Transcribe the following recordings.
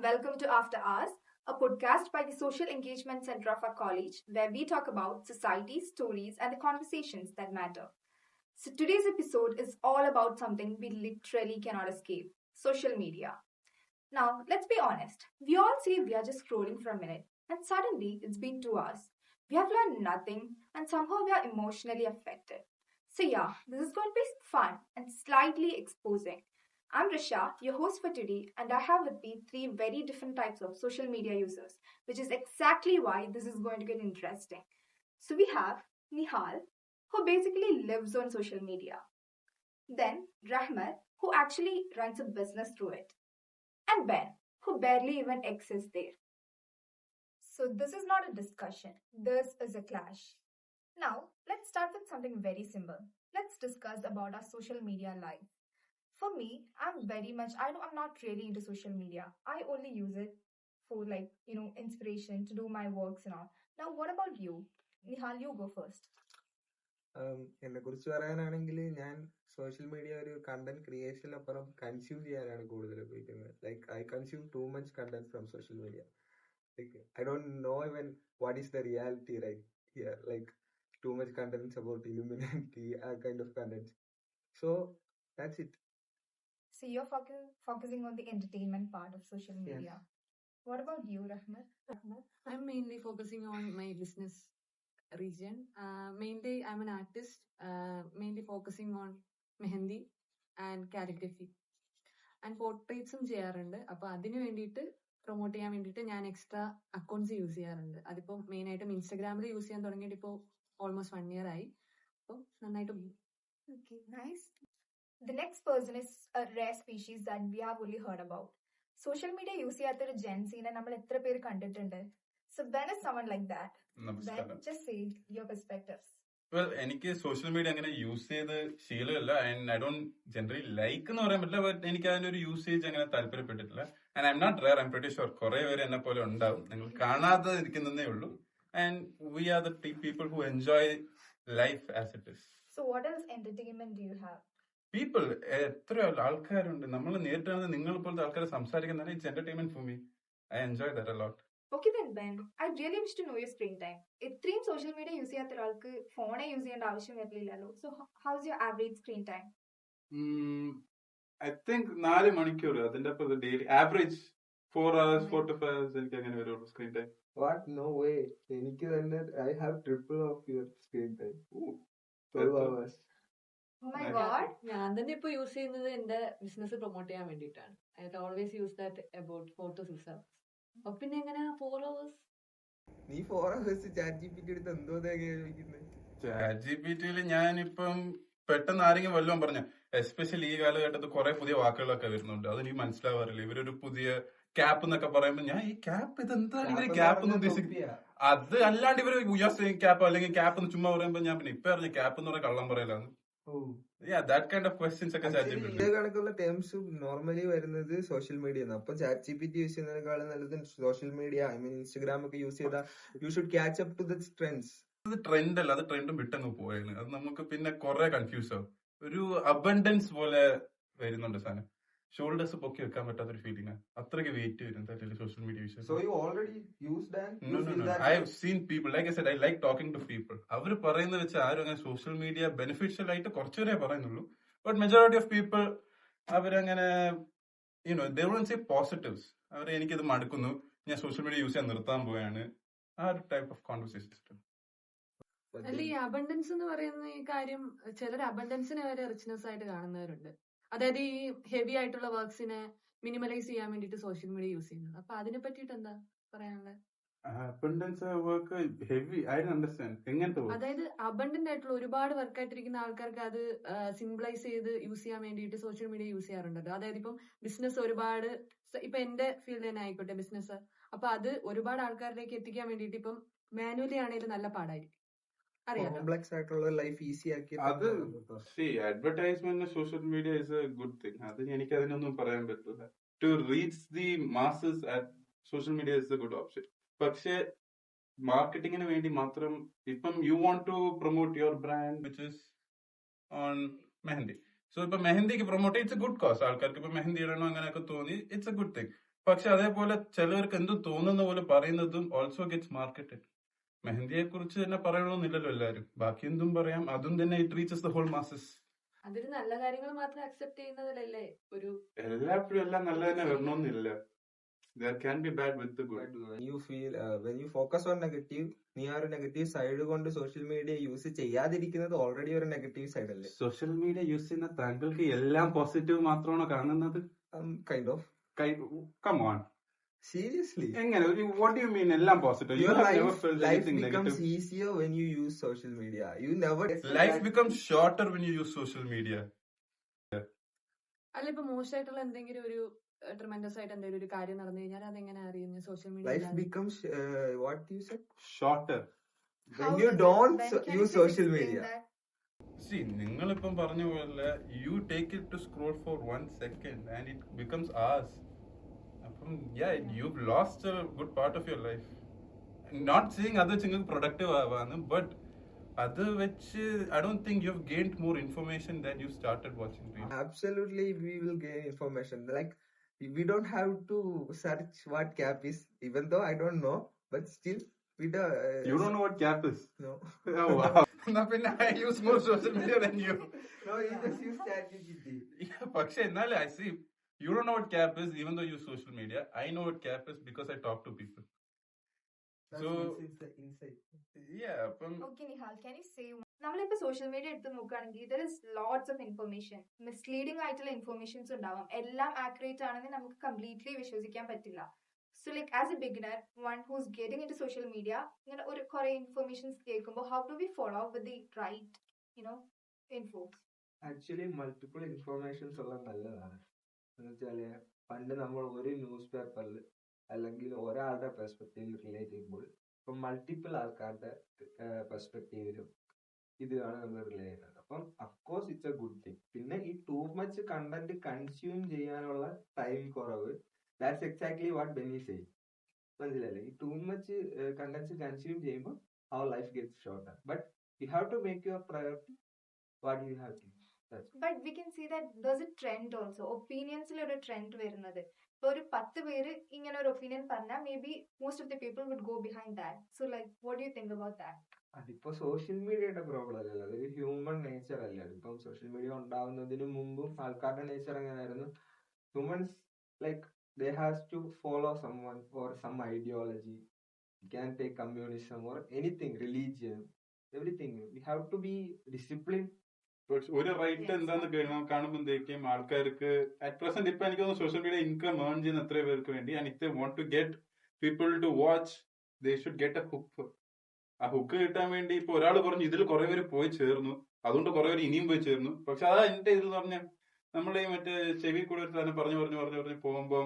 and welcome to After Hours, a podcast by the Social Engagement Center of our college, where we talk about society, stories, and the conversations that matter. So, today's episode is all about something we literally cannot escape: social media. Now, let's be honest. We all say we are just scrolling for a minute, and suddenly it's been 2 hours. We have learned nothing, and somehow we are emotionally affected. So, yeah, this is going to be fun and slightly exposing. I'm Risha, your host for today, and I have with me three very different types of social media users, which is exactly why this is going to get interesting. So, we have Nihal, who basically lives on social media, then Rahmat, who actually runs a business through it, and Ben, who barely even exists there. So, this is not a discussion, this is a clash. Now, let's start with something very simple. Let's discuss about our social media life. For me, I'm not really into social media. I only use it for inspiration to do my works and all. Now, what about you? Nihal, you go first. എന്നെ കുറിച്ച് പറയാനാണെങ്കിൽ ഞാൻ social media ഒരു content ക്രിയേഷനപ്പുറം consume ചെയ്യാനാണ് കൂടുതൽ ഉപയോഗിക്കുന്നത്. Like I consume too much content from social media. Like I don't know even what is the reality right here. Like too much contents about Illuminati ആ kind of content. So that's it. So, you're focusing on the entertainment part of social media. Yes. What about you, Rahmat? I'm mainly focusing on my business region. Mainly, I'm an artist, mainly focusing on mehndi and calligraphy and പോർട്രേറ്റ്സും ചെയ്യാറുണ്ട്. അപ്പോൾ അതിന് വേണ്ടിയിട്ട് promote ചെയ്യാൻ വേണ്ടിയിട്ട് ഞാൻ extra accounts use ചെയ്യാറുണ്ട്. അതിപ്പോൾ മെയിനായിട്ടും ഇൻസ്റ്റാഗ്രാമിൽ യൂസ് ചെയ്യാൻ തുടങ്ങിയിട്ട് ഇപ്പോൾ ഓൾമോസ്റ്റ് 1 year ആയി. അപ്പോൾ നന്നായിട്ട് Okay, nice. The next person is a rare species that we have only heard about. Social media use ചെയ്യാത്തൊരു ജെൻസീനെ നമ്മൾ എത്ര പേര് കണ്ടിട്ടുണ്ട്? So Ben is someone like that. Ben, നമസ്കാരം. just say your perspectives. Well, എനിക്ക് സോഷ്യൽ മീഡിയ അങ്ങനെ use ചെയ്ത് ശീലമില്ല. And I don't generally like എന്ന് പറയാൻ പറ്റില്ല. ബട്ട് എനിക്ക് അതിന്റെ ഒരു യൂസേജ് അങ്ങനെ താല്പര്യപ്പെട്ടിട്ടില്ല. And I'm not rare, I'm pretty sure കുറെ പേര് എന്നെ പോലെ ഉണ്ടാവും. നിങ്ങൾ കാണാതെ ഇരിക്കുന്നതേ ഉള്ളൂ. And we are the people who enjoy life as it is. So what else entertainment do you have? People, എത്രയോ ആൾക്കാരുണ്ട് നമ്മൾ നേരിട്ടാണ് നിങ്ങൾ പോലത്തെ ആൾക്കാരെ സംസാരിക്കുന്നത്. It's entertainment for me. I enjoy that a lot. Okay then Ben, I really wish to know your screen time. ഇത്രയും social media use ചെയ്യാത്ത ഒരാൾക്ക് ഫോണെ യൂസ് ചെയ്യേണ്ട ആവശ്യം വരില്ലല്ലോ. So how's your average screen time? I think 4 മണിക്കൂർ. അതിന്റെ അപ്പുറത്ത് daily average 4 hours 4 to 5 hours എനിക്ക് അങ്ങനെ വരുള്ളൂ screen time. What? No way. എനിക്ക് തന്നെ I have triple of your screen time. 12 hours. Oh my god. ഞാൻ തന്നെ ഇപ്പോൾ യൂസ് ചെയ്യുന്നത് എൻ്റെ ബിസിനസ് പ്രൊമോട്ട് ചെയ്യാൻ വേണ്ടിയിട്ടാണ്. I always use that about 4 to 6 hours. അപ്പൊ പിന്നെ എങ്ങനെ 4 hours? നീ 4 hours ചാറ്റ് ജിപിടി എടുത്ത് എന്തോ ഉപയോഗിക്കുന്നത്? ചാറ്റ് ജിപിടിയിൽ ഞാനിപ്പം പെട്ടെന്ന് ആരെങ്കിലും വല്ലതും പറഞ്ഞു, എസ്പെഷ്യലി ഈ കാലഘട്ടത്തിൽ കുറെ പുതിയ വാക്കുകളൊക്കെ വരുന്നുണ്ട്. അതെനിക്ക് മനസ്സിലാവാറില്ല. ഇവരൊരു പുതിയ ക്യാപ്പ് എന്നൊക്കെ പറയുമ്പോൾ ഞാൻ ഈ ക്യാപ്പ് ഇതെന്താണ് ഇവര് ക്യാപ്പ് എന്ന് ഉദ്ദേശിക്കുന്നത്? അത് അല്ലാണ്ട് ഇവര് യുഎസ് ക്യാപ്പ് അല്ലെങ്കിൽ ക്യാപ്പ് എന്ന് ചുമ്മാ പറയുമ്പോൾ ഞാൻ പിന്നെ ഇപ്പൊ അറിഞ്ഞ ക്യാപ്പ് എന്ന് പറഞ്ഞ കള്ളം പറയലാണ്. ഇതേ കണക്കുള്ള ടേംസ് നോർമലി വരുന്നത് സോഷ്യൽ മീഡിയ. അപ്പൊ ചാറ്റ് ജിപിടി യൂസ് ചെയ്യുന്നതിനേക്കാളും നല്ലത് social media, I mean Instagram ഒക്കെ യൂസ് ചെയ്താൽ you should catch up to the trends. അത് ട്രെൻഡ് അല്ല, അത് ട്രെൻഡും വിട്ടങ്ങ് പോയാണ്. അത് നമുക്ക് പിന്നെ കുറെ കൺഫ്യൂസ് ആവും. ഒരു അബണ്ടൻസ് പോലെ വരുന്നുണ്ട് സാധനം. ഷോൾഡേഴ്സ് പൊക്കി വെക്കാൻ പറ്റാത്തൊരു ഫീലിംഗ്. അത്രയ്ക്ക് വെയിറ്റ് വരും social media use. So you already used and No. I have seen people, like I said, I like talking to people. അവർ പറയുന്നത് വെച്ച് ആരും അങ്ങനെ സോഷ്യൽ മീഡിയ ബെനിഫിഷ്യൽ ആയിട്ട് കുറച്ചുപേരെ പറയുന്നുള്ളൂ. ബട്ട് മെജോറിറ്റി ഓഫ് പീപ്പിൾ അവരങ്ങനെ they won't say positives. അവർ എനിക്കിത് മടുക്കുന്നു, ഞാൻ social media use ചെയ്യാൻ നിർത്താൻ പോവുകയാണ്, ആ ഒരു ടൈപ്പ് ഓഫ് കോൺവെർസേഷൻ. അല്ല, ഈ അബണ്ടൻസ് എന്ന് പറയുന്ന ഈ കാര്യം ചിലർ അബണ്ടൻസിനെ വരെ റിച്ച്നെസ് ആയിട്ട് കാണുന്നവരുണ്ട്. അതായത് ഈ ഹെവി ആയിട്ടുള്ള വർക്ക്സിനെ മിനിമലൈസ് ചെയ്യാൻ വേണ്ടിട്ട് സോഷ്യൽ മീഡിയ യൂസ് ചെയ്യുന്നത്. അപ്പൊ അതിനെ പറ്റിയിട്ട് എന്താ പറയാനുള്ളത്? അതായത് അബണ്ടന്റ് ആയിട്ടുള്ള ഒരുപാട് വർക്ക് ആയിട്ടിരിക്കുന്ന ആൾക്കാർക്ക് അത് സിംപ്ലൈസ് ചെയ്ത് യൂസ് ചെയ്യാൻ വേണ്ടിയിട്ട് സോഷ്യൽ മീഡിയ യൂസ് ചെയ്യാറുണ്ടല്ലോ. അതായത് ഇപ്പം ബിസിനസ് ഒരുപാട്, ഇപ്പൊ എന്റെ ഫീൽഡ് തന്നെ ആയിക്കോട്ടെ ബിസിനസ്, അപ്പൊ അത് ഒരുപാട് ആൾക്കാരിലേക്ക് എത്തിക്കാൻ വേണ്ടിയിട്ട് ഇപ്പം മാനുവലി ആണെങ്കിലും നല്ല പാടായിരിക്കും. കോംപ്ലക്സ് ആയിട്ടുള്ള ലൈഫ് ഈസി ആക്കി. അത് advertisement social media is a good thing. അത് എനിക്ക് അതിനൊന്നും പറയാൻ പറ്റില്ല. To reach the masses at social media is a good option. പക്ഷെ മാർക്കറ്റിങ്ങിന് വേണ്ടി മാത്രം ഇപ്പം you want to promote your brand which is on mehndi. So ഇപ്പൊ മെഹന്തിക്ക് promote it's a good cause. ആൾക്കാർക്ക് ഇപ്പൊ മെഹന്തി ഇടണം അങ്ങനെയൊക്കെ തോന്നി, ഇറ്റ്സ് എ ഗുഡ് തിങ്. പക്ഷെ അതേപോലെ ചിലവർക്ക് എന്തും തോന്നുന്ന പോലെ പറയുന്നതും ഓൾസോ ഗെറ്റ്സ് മാർക്കറ്റഡ്. മെഹന്തിയെ കുറിച്ച് തന്നെ പറയണമെന്നില്ലല്ലോ എല്ലാരും, ബാക്കി എന്തും പറയാം, അതും തന്നെ it reaches the whole masses. അതിൽ നല്ല കാര്യങ്ങൾ മാത്രം അക്സെപ്റ്റ് ചെയ്യുന്നതിലല്ലേ ഒരു എല്ലാപ്പോഴും എല്ലാം നല്ല തന്നെ വരണമെന്നില്ല. There can be bad with the good. when you focus on negative, നീ ആ ഒരു നെഗറ്റീവ് സൈഡ് കൊണ്ട് സോഷ്യൽ മീഡിയ യൂസ് ചെയ്യാതിരിക്കുന്നത് ഓൾറെഡി ഒരു നെഗറ്റീവ് സൈഡ് അല്ലേ? സോഷ്യൽ മീഡിയ യൂസ് ചെയ്യുന്ന താങ്കൾക്ക് എല്ലാം പോസിറ്റീവ് മാത്രമാണോ കാണുന്നത്? Kind of. Come on. Seriously, എങ്ങനെ? What do you mean എല്ലാം positive? your You have never life felt life anything becomes negative. easier when you use social media. You never Life becomes shorter when you use social media. അല്ല ഇപ്പൊ മോശമായിട്ടുള്ള എന്തെങ്കിലും ഒരു tremendous ആയിട്ട് എന്തെങ്കിലും ഒരു കാര്യം നടന്നു കഴിഞ്ഞാൽ അതെങ്ങനെ അറിയുന്നത് social life media? becomes what you said Shorter. when How you is it? don't When can you use please social explain media. that? See, നിങ്ങളിപ്പം പറഞ്ഞ പോലെ you take it to scroll for 1 second and it becomes hours. അപ്പം you've lost a good part of your life. Not saying അത് നിങ്ങൾക്ക് productive ആവാന്ന്, but അത് വെച്ച് I don't think you've gained more information than you started watching reels. Absolutely, we will gain information. Like, we don't have to search what cap is, even though I don't know, but still we don't. You don't know what cap is? No. Oh wow. എന്നാ പിന്നെ I use more social media than you. No, you just use ChatGPT. Yeah, പക്ഷെ എന്നാലും I see you don't know what cap is even though you use social media. I know what cap is because I talk to people. That's So inside. yeah, അപ്പം Okay, Nihal, can you say നമ്മളിപ്പോ social media എടുത്ത് നോക്കുകയാണെങ്കിൽ there is lots of information, misleading ആയിട്ടുള്ള informations ഉണ്ടാവും. എല്ലാം accurate ആണെന്ന് നമുക്ക് completely വിശ്വസിക്കാൻ പറ്റില്ല. So like as a beginner, one who's getting into social media, ഇങ്ങനെ ഒരു കുറെ ഇൻഫർമേഷൻസ് കേൾക്കുമ്പോൾ how do we follow with the right info? Actually multiple informations ഉള്ളത് നല്ലതാണ്. എന്നുവെച്ചാല് പണ്ട് നമ്മൾ ഒരു ന്യൂസ് പേപ്പറിൽ അല്ലെങ്കിൽ ഒരാളുടെ പെർസ്പെക്റ്റീവിൽ റിലേറ്റ് ചെയ്യുമ്പോൾ ഇപ്പം മൾട്ടിപ്പിൾ ആൾക്കാരുടെ പെർസ്പെക്റ്റീവിലും ഇതാണ് നമ്മൾ റിലേ ചെയ്യുന്നത്. അപ്പം of course it's a good thing. പിന്നെ ഈ ടൂ മച്ച് കണ്ടന്റ് കൺസ്യൂം ചെയ്യാനുള്ള ടൈം കുറവ്, that's exactly what Benny say. മനസ്സിലല്ലേ? ഈ ടൂ മച്ച് കണ്ടന്റ്സ് കൺസ്യൂം ചെയ്യുമ്പോൾ അവർ life gets shorter. But you have to make your priority what you have to. But we can see that there's a trend also. ഒപ്പീനിയൻസിൽ ഒരു trend വരുന്നത്. ഇപ്പൊ ഒരു 10 പേര് ഇങ്ങനെ ഒരു ഒപ്പീനിയൻ പറഞ്ഞാൽ maybe most of the people would go behind that. So like what do you think about that? അതിപ്പോ സോഷ്യൽ മീഡിയയുടെ പ്രോബ്ലം അല്ലല്ലോ, അതൊരു ഹ്യൂമൻ നേച്ചർ അല്ലേ. അതിപ്പം സോഷ്യൽ മീഡിയ ഉണ്ടാവുന്നതിന് മുമ്പും ആൾക്കാരുടെ നേച്ചർ എങ്ങനെയായിരുന്നു? Humans like they has to follow someone or some ideology. You can take communism or anything, religion, everything. We have to be disciplined. ഒരു റൈറ്റ് എന്താന്ന് കാണുമ്പോഴത്തേക്കും ആൾക്കാർക്ക് അറ്റ് പ്രസന്റ് ഇപ്പൊ എനിക്ക് തോന്നുന്നു സോഷ്യൽ മീഡിയ ഇൻകം ഏൺ ചെയ്യുന്ന എത്ര പേർക്ക് വേണ്ടി and if they want to get people to watch they should get a hook. ആ ഹുക്ക് കിട്ടാൻ വേണ്ടി ഇപ്പൊ ഒരാൾ പറഞ്ഞു ഇതിൽ കുറെ പേര് പോയി ചേർന്നു, അതുകൊണ്ട് കുറെ പേര് ഇനിയും പോയി ചേർന്നു. പക്ഷെ അതാ എന്റെ ഇത് പറഞ്ഞ നമ്മളെ മറ്റേ ചെവി കൂടെ ഒരു തന്നെ പറഞ്ഞു പോകുമ്പോ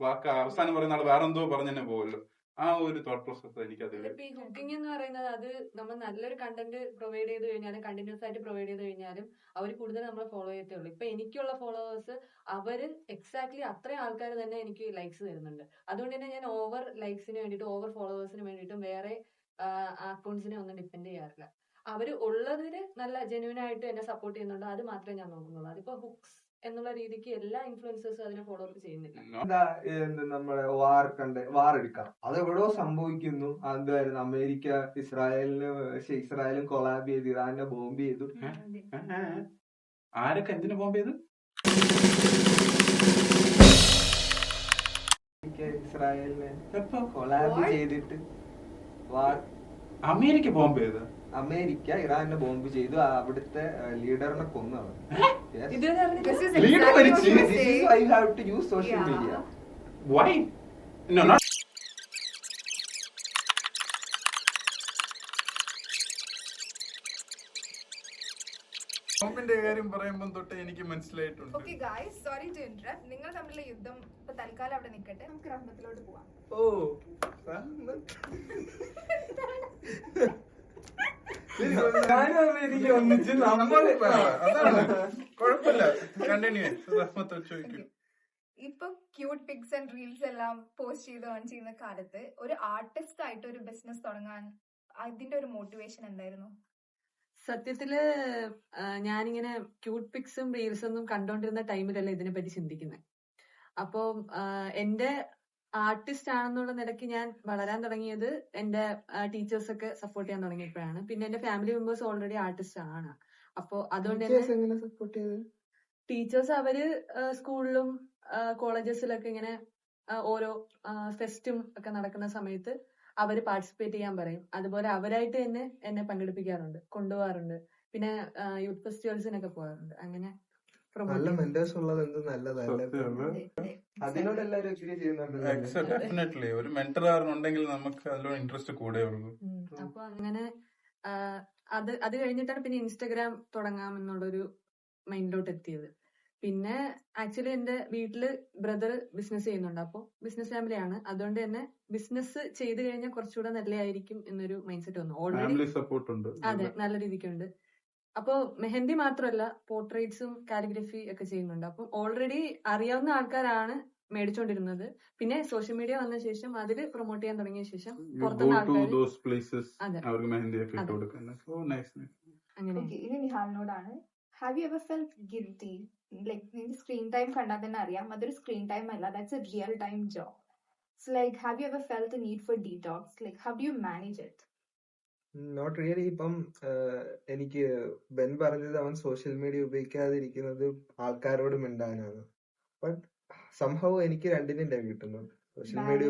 വാക്ക് അവസാനം പറയുന്ന ആൾ വേറെ എന്തോ പറഞ്ഞു തന്നെ പോകുമല്ലോ. ആ ഒരു തോട്ട് പ്രോസസ് എനിക്കതില്ല. ഇപ്പൊ ഈ ഹുക്കിംഗ് എന്ന് പറയുന്നത് അത് നമ്മൾ നല്ലൊരു കണ്ടന്റ് പ്രൊവൈഡ് ചെയ്ത് കഴിഞ്ഞാലും കണ്ടിന്യൂസ് ആയിട്ട് പ്രൊവൈഡ് ചെയ്ത് കഴിഞ്ഞാലും അവർ കൂടുതൽ നമ്മളെ ഫോളോ ചെയ്യത്തേ ഉള്ളൂ. ഇപ്പൊ എനിക്കുള്ള ഫോളോവേഴ്സ് അവര് എക്സാക്ട്ലി അത്രയും ആൾക്കാർ തന്നെ എനിക്ക് ലൈക്സ് തരുന്നുണ്ട്. അതുകൊണ്ട് തന്നെ ഞാൻ ഓവർ ലൈക്സിന് വേണ്ടിയിട്ടും ഓവർ ഫോളോവേഴ്സിന് വേണ്ടിയിട്ടും വേറെ അക്കൗണ്ട്സിനെ ഒന്നും ഡിപ്പെൻഡ് ചെയ്യാറില്ല. അവര് ഉള്ളതിന് നല്ല ജെന്യൂൻ ആയിട്ട് എന്നെ സപ്പോർട്ട് ചെയ്യുന്നുണ്ട്, അത് മാത്രമേ ഞാൻ നോക്കുന്നുള്ളൂ. അതിപ്പോ ഹുക്സ് എന്നുള്ള രീതിക്ക് എല്ലാ ഇൻഫ്ലുവൻസേഴ്സും അതിനെ ഫോളോ അപ്പ് ചെയ്യുന്നില്ല. നമ്മളെ വാർ എടുക്കാം, അത് എവിടെയോ സംഭവിക്കുന്നു. എന്തായിരുന്നു അമേരിക്ക ഇസ്രായേലും കൊളാബ് ചെയ്ത് ഇറാനെ ബോംബ് ചെയ്തു. ആരൊക്കെ എന്തിനു ബോംബ് ചെയ്തു? ഇസ്രായേലിനെ കൊളാബ് ചെയ്തിട്ട് വാർ. അമേരിക്ക ബോംബ് ചെയ്ത്? അമേരിക്ക ഇറാനെ ബോംബ് ചെയ്തു, അവിടുത്തെ ലീഡറിനെ കൊന്നവർ. This is exactly what you were This is saying. why you have to use social Yeah. media. Why? No, not. ബോംബിന്റെ കാര്യം പറയുമ്പോൾ തൊട്ട് എനിക്ക് മനസ്സിലായിട്ടുണ്ട്. Okay guys, sorry to interrupt. നിങ്ങൾ തമ്മിലുള്ള യുദ്ധം ഇപ്പൊ തൽക്കാലം അവിടെ നിൽക്കട്ടെ, നമുക്ക് റഹ്മത്തിലോട്ട് പോവാം. അതാണ് കുഴപ്പമില്ല. കണ്ടിന്യൂ. ചോദിക്കും. ഇപ്പൊ ക്യൂട്ട് പിക്സ് ആൻഡ് റീൽസ് എല്ലാം പോസ്റ്റ് ചെയ്ത് ഏൺ ചെയ്യുന്ന കാലത്ത് ഒരു ആർട്ടിസ്റ്റ് ആയിട്ട് ഒരു ബിസിനസ് തുടങ്ങാൻ അതിന്റെ ഒരു മോട്ടിവേഷൻ എന്തായിരുന്നു? സത്യത്തില് ഞാനിങ്ങനെ ക്യൂട്ട് പിക്സും റീൽസും ഒന്നും കണ്ടോണ്ടിരുന്ന ടൈമിലല്ല ഇതിനെ പറ്റി ചിന്തിക്കുന്നത്. അപ്പൊ എന്റെ ആർട്ടിസ്റ്റ് ആണെന്നുള്ള നിലയ്ക്ക് ഞാൻ വളരാൻ തുടങ്ങിയത് എന്റെ ടീച്ചേഴ്സ് ഒക്കെ സപ്പോർട്ട് ചെയ്യാൻ തുടങ്ങിയപ്പോഴാണ്. പിന്നെ എന്റെ ഫാമിലി മെമ്പേഴ്സ് ഓൾറെഡി ആർട്ടിസ്റ്റ് ആണ്. അപ്പൊ അതുകൊണ്ട് തന്നെ ടീച്ചേഴ്സ് എങ്ങനെ സപ്പോർട്ട് ചെയ്ത്? ടീച്ചേഴ്സ് അവര് സ്കൂളിലും കോളേജസിലൊക്കെ ഇങ്ങനെ ഓരോ ഫെസ്റ്റും ഒക്കെ നടക്കുന്ന സമയത്ത് അവര് പാർട്ടിസിപ്പേറ്റ് ചെയ്യാൻ പറയും. അതുപോലെ അവരായിട്ട് തന്നെ എന്നെ പങ്കെടുപ്പിക്കാറുണ്ട്, കൊണ്ടുപോകാറുണ്ട്. പിന്നെ യൂത്ത് ഫെസ്റ്റിവൽസിനൊക്കെ പോകാറുണ്ട്. അങ്ങനെ പ്രൊമോട്ട് നല്ല ചെയ്യുന്നു. മെന്റേഴ്സ് ഉള്ളത് എന്ത് നല്ലതല്ലേ. അതിനോട് എല്ലാരും എഗ്രി ചെയ്യുന്നുണ്ട്. ഡെഫിനറ്റ്ലി ഒരു മെന്റർ ഉണ്ടെങ്കിൽ നമുക്ക് അതിലൂടെ ഇൻട്രസ്റ്റ് കൂടെ ഉള്ളൂ. അപ്പൊ അങ്ങനെ അത് കഴിഞ്ഞിട്ടാണ് പിന്നെ ഇൻസ്റ്റഗ്രാം തുടങ്ങാമെന്നുള്ളൊരു മൈൻഡിലോട്ട് എത്തിയത്. പിന്നെ ആക്ച്വലി എന്റെ വീട്ടില് ബ്രദർ ബിസിനസ് ചെയ്യുന്നുണ്ട്. അപ്പൊ ബിസിനസ് ഫാമിലിയാണ്. അതുകൊണ്ട് തന്നെ ബിസിനസ് ചെയ്ത് കഴിഞ്ഞാൽ കുറച്ചുകൂടെ നല്ലതായിരിക്കും എന്നൊരു മൈൻഡ് സെറ്റ് വന്നു. ഓൾറെഡി ഫാമിലി സപ്പോർട്ട് ഉണ്ട്. അതെ, നല്ല രീതിക്കുണ്ട്. അപ്പൊ മെഹന്തി മാത്രമല്ല, പോർട്രേറ്റ്സും കാലിഗ്രഫി ഒക്കെ ചെയ്യുന്നുണ്ട്. അപ്പം ഓൾറെഡി അറിയാവുന്ന ആൾക്കാരാണ് മേടിച്ചോണ്ടിരുന്നത്. പിന്നെ സോഷ്യൽ മീഡിയ വന്ന ശേഷം അതില് പ്രൊമോട്ട് ചെയ്യാൻ തുടങ്ങിയ ശേഷം പുറത്തുനിന്ന് ആൾക്കാർ അതെ അവർക്ക് മെഹന്തിയൊക്കെ ഇട്ട് കൊടുക്കുന്നത്. So nice. അങ്ങനെ Okay, ഇനി നിഹാലിനോടാണ്. Have you ever felt guilty? Like നിങ്ങൾക്ക് സ്ക്രീൻ ടൈം കണ്ടാൽ തന്നെ അറിയാം അതൊരു സ്ക്രീൻ ടൈം അല്ല, that's a real time job. So like have you ever felt a need for detox? Like how do you manage it? Not really. ഇപ്പം എനിക്ക് Ben പറഞ്ഞത് അവൻ സോഷ്യൽ മീഡിയ ഉപയോഗിക്കാതിരിക്കുന്നത് ആൾക്കാരോട് മിണ്ടാനാണ്. ബട്ട് സംഭവം എനിക്ക് രണ്ടിനും ടൈം കിട്ടുന്നുണ്ട്. സോഷ്യൽ മീഡിയ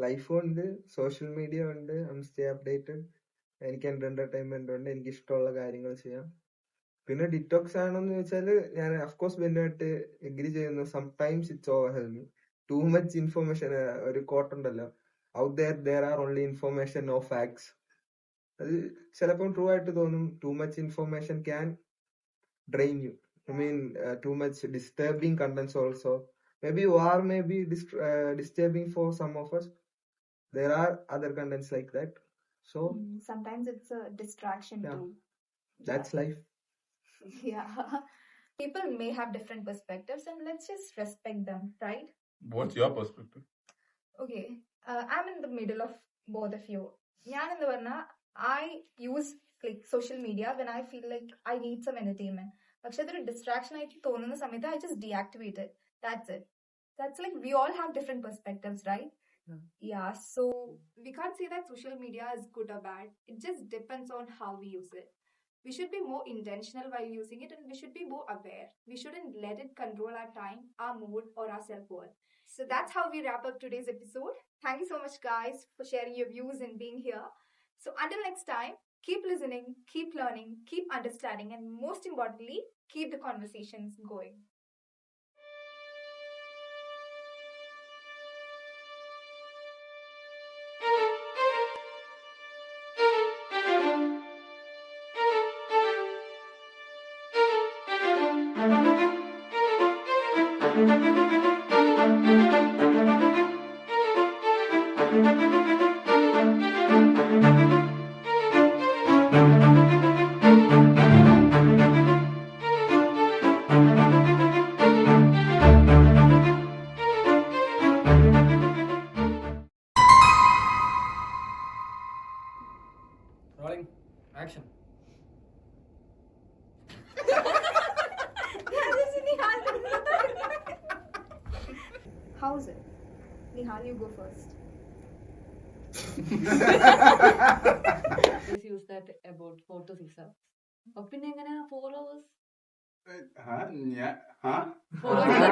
ലൈഫും ഉണ്ട്, സോഷ്യൽ മീഡിയ ഉണ്ട്, സ്റ്റേ അപ്ഡേറ്റഡ്. എനിക്ക് എന്റെ എന്റർടൈൻമെന്റ് ഉണ്ട്, എനിക്ക് ഇഷ്ടമുള്ള കാര്യങ്ങൾ ചെയ്യാം. പിന്നെ ഡിറ്റോക്സ് ആണെന്ന് ചോദിച്ചാല് ഞാൻ അഫ്കോഴ്സ് ബെന്നുമായിട്ട് എഗ്രി ചെയ്യുന്നു. Sometimes it's overwhelming. Too much information. ഒരു കോട്ടുണ്ടല്ലോ, out there are only information, no facts. അത് ചിലപ്പം ട്രൂ ആയിട്ട് തോന്നും. Too much information can drain you. I mean, too much disturbing contents also. Maybe you are disturbing for some of us. There are other contents like that. So sometimes it's a distraction too. That's life. Yeah. People may have different perspectives and let's just respect them, right? What's your perspective? Okay. I'm in the middle of both of you. I use like social media when I feel like I need some entertainment. പക്ഷെ അതൊരു distraction ആയിട്ട് തോന്നുന്ന സമയത്ത് I just deactivate it. That's it. That's like we all have different perspectives, right? Yeah. So we can't say that social media is good or bad. It just depends on how we use it. We should be more intentional while using it and we should be more aware. We shouldn't let it control our time, our mood or our self-worth. So that's how we wrap up today's episode. Thank you so much guys for sharing your views and being here. So until next time, keep listening, keep learning, keep understanding, and most importantly, keep the conversations going. Rolling. Action. How's it? Nihal, you go first. use that about 4 to 6 hours. അപ്പൊ പിന്നെ എങ്ങനെ followers ഞാൻ followers